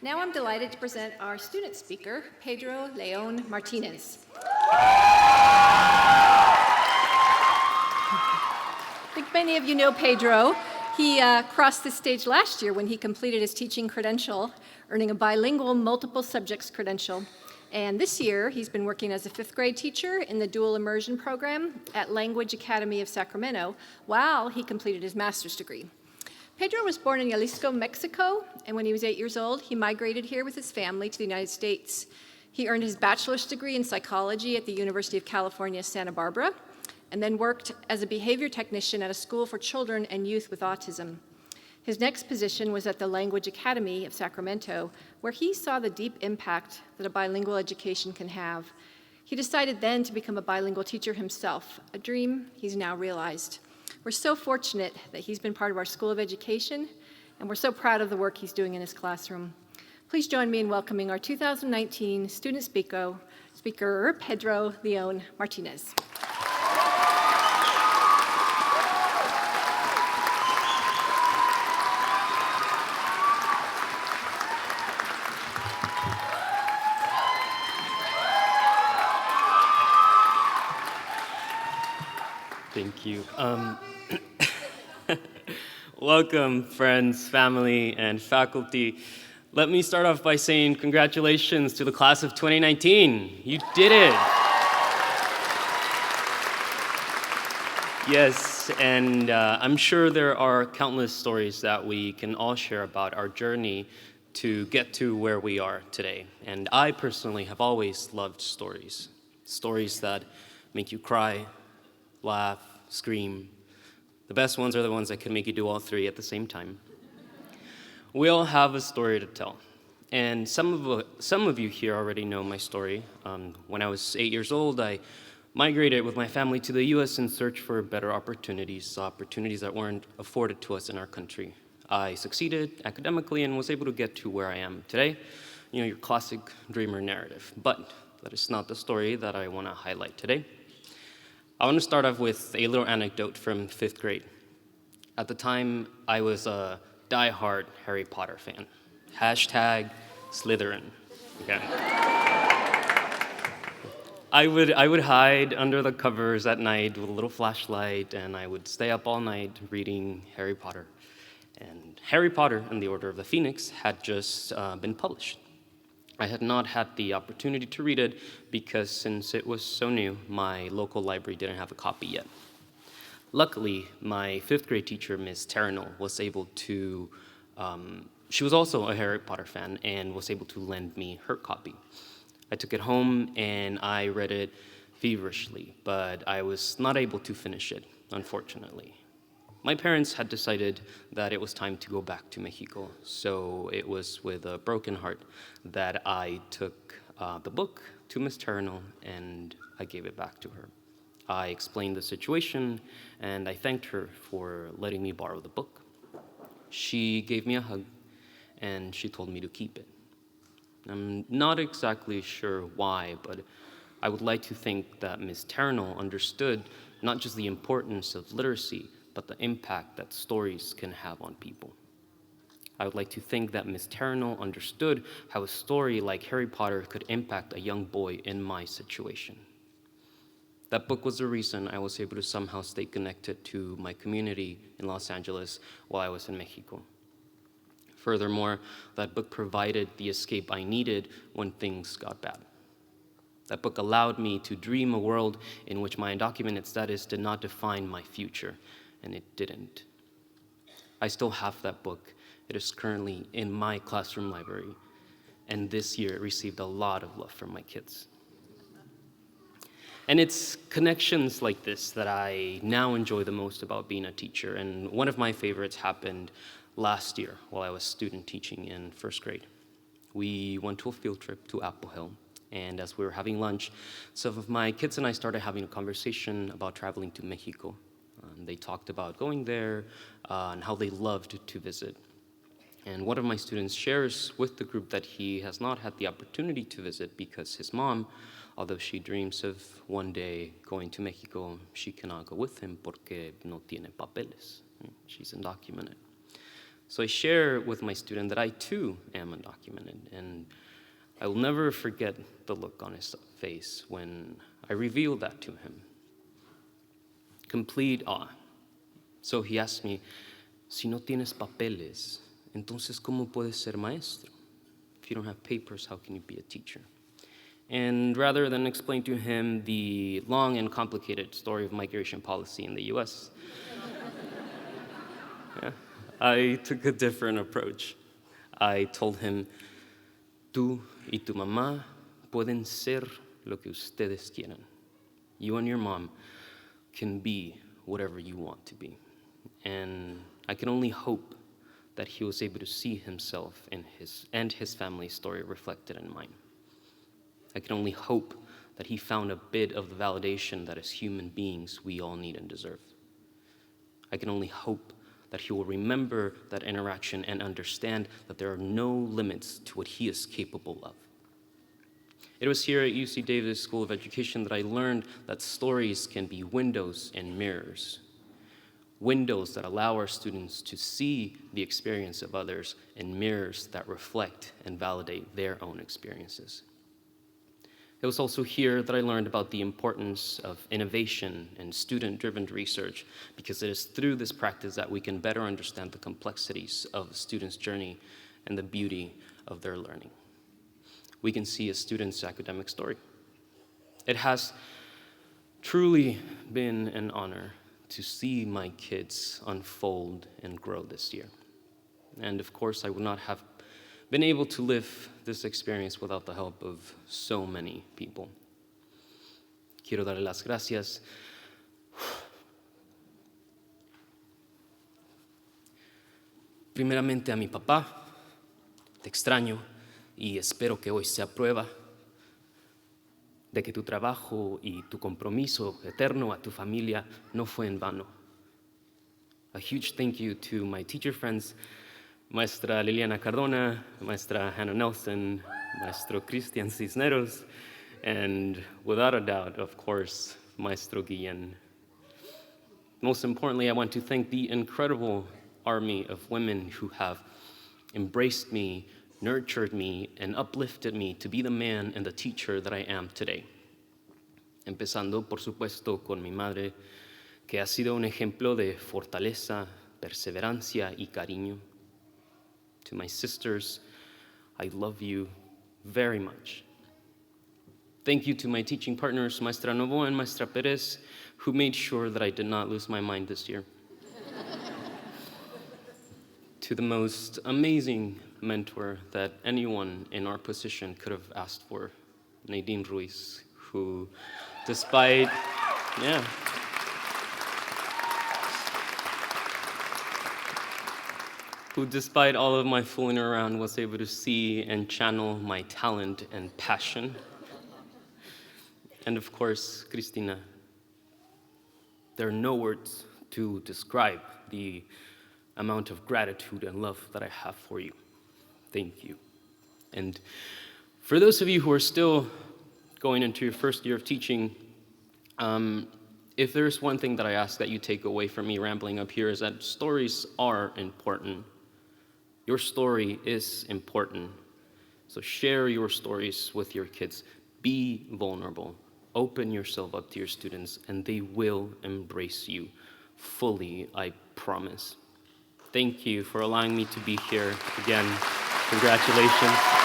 Now I'm delighted to present our student speaker, Pedro Leon Martinez. I think many of you know Pedro. He crossed this stage last year when he completed his teaching credential, earning a bilingual multiple subjects credential. And this year, he's been working as a fifth grade teacher in the dual immersion program at Language Academy of Sacramento while he completed his master's degree. Pedro was born in Jalisco, Mexico, and when he was 8 years old, he migrated here with his family to the United States. He earned his bachelor's degree in psychology at the University of California, Santa Barbara, and then worked as a behavior technician at a school for children and youth with autism. His next position was at the Language Academy of Sacramento, where he saw the deep impact that a bilingual education can have. He decided then to become a bilingual teacher himself, a dream he's now realized. We're so fortunate that he's been part of our School of Education, and we're so proud of the work he's doing in his classroom. Please join me in welcoming our 2019 student speaker, Pedro Leon Martinez. Thank you. Welcome, friends, family, and faculty. Let me start off by saying congratulations to the class of 2019. You did it. Yes, and I'm sure there are countless stories that we can all share about our journey to get to where we are today. And I personally have always loved stories. Stories that make you cry, laugh, scream. The best ones are the ones that can make you do all three at the same time. We all have a story to tell. And some of you here already know my story. When I was 8 years old, I migrated with my family to the US in search for better opportunities that weren't afforded to us in our country. I succeeded academically and was able to get to where I am today. You know, your classic dreamer narrative. But that is not the story that I want to highlight today. I want to start off with a little anecdote from fifth grade. At the time, I was a diehard Harry Potter fan. Hashtag Slytherin. Okay. I would hide under the covers at night with a little flashlight, and I would stay up all night reading Harry Potter. And Harry Potter and the Order of the Phoenix had just been published. I had not had the opportunity to read it because since it was so new, my local library didn't have a copy yet. Luckily, my fifth grade teacher, Ms. Terranol, was able to, she was also a Harry Potter fan and was able to lend me her copy. I took it home and I read it feverishly, but I was not able to finish it, unfortunately. My parents had decided that it was time to go back to Mexico, so it was with a broken heart that I took the book to Ms. Terranol and I gave it back to her. I explained the situation and I thanked her for letting me borrow the book. She gave me a hug and she told me to keep it. I'm not exactly sure why, but I would like to think that Ms. Terranol understood not just the importance of literacy, but the impact that stories can have on people. I would like to think that Ms. Terranol understood how a story like Harry Potter could impact a young boy in my situation. That book was the reason I was able to somehow stay connected to my community in Los Angeles while I was in Mexico. Furthermore, that book provided the escape I needed when things got bad. That book allowed me to dream a world in which my undocumented status did not define my future, and it didn't. I still have that book. It is currently in my classroom library, and this year it received a lot of love from my kids. And it's connections like this that I now enjoy the most about being a teacher, and one of my favorites happened last year while I was student teaching in first grade. We went to a field trip to Apple Hill, and as we were having lunch, some of my kids and I started having a conversation about traveling to Mexico. They talked about going there and how they loved to visit. And one of my students shares with the group that he has not had the opportunity to visit because his mom, although she dreams of one day going to Mexico, she cannot go with him porque no tiene papeles. She's undocumented. So I share with my student that I too am undocumented, and I will never forget the look on his face when I revealed that to him. Complete awe. So he asked me, si no tienes papeles, entonces ¿cómo puedes ser maestro? If you don't have papers, how can you be a teacher? And rather than explain to him the long and complicated story of migration policy in the US, I took a different approach. I told him, tú y tu mamá pueden ser lo que ustedes quieran. You and your mom can be whatever you want to be. And I can only hope that he was able to see himself in his family's story reflected in mine. I can only hope that he found a bit of the validation that as human beings we all need and deserve. I can only hope that he will remember that interaction and understand that there are no limits to what he is capable of. It was here at UC Davis School of Education that I learned that stories can be windows and mirrors. Windows that allow our students to see the experience of others, and mirrors that reflect and validate their own experiences. It was also here that I learned about the importance of innovation and student-driven research, because it is through this practice that we can better understand the complexities of a student's journey and the beauty of their learning. We can see a student's academic story. It has truly been an honor to see my kids unfold and grow this year. And of course, I would not have been able to live this experience without the help of so many people. Quiero darle las gracias primeramente a mi papá. Te extraño y espero que hoy sea prueba de que tu trabajo y tu compromiso eterno a tu familia no fue en vano. A huge thank you to my teacher friends, Maestra Liliana Cardona, Maestra Hannah Nelson, Maestro Cristian Cisneros, and without a doubt, of course, Maestro Guillen. Most importantly, I want to thank the incredible army of women who have embraced me, nurtured me, and uplifted me to be the man and the teacher that I am today. Empezando, por supuesto, con mi madre, que ha sido un ejemplo de fortaleza, perseverancia y cariño. To my sisters, I love you very much. Thank you to my teaching partners, Maestra Novo and Maestra Perez, who made sure that I did not lose my mind this year. To the most amazing mentor that anyone in our position could have asked for, Nadine Ruiz, who, despite all of my fooling around, was able to see and channel my talent and passion. And of course, Cristina, there are no words to describe the amount of gratitude and love that I have for you. Thank you. And for those of you who are still going into your first year of teaching, if there's one thing that I ask that you take away from me rambling up here is that stories are important. Your story is important. So share your stories with your kids. Be vulnerable. Open yourself up to your students, and they will embrace you fully, I promise. Thank you for allowing me to be here again. Congratulations.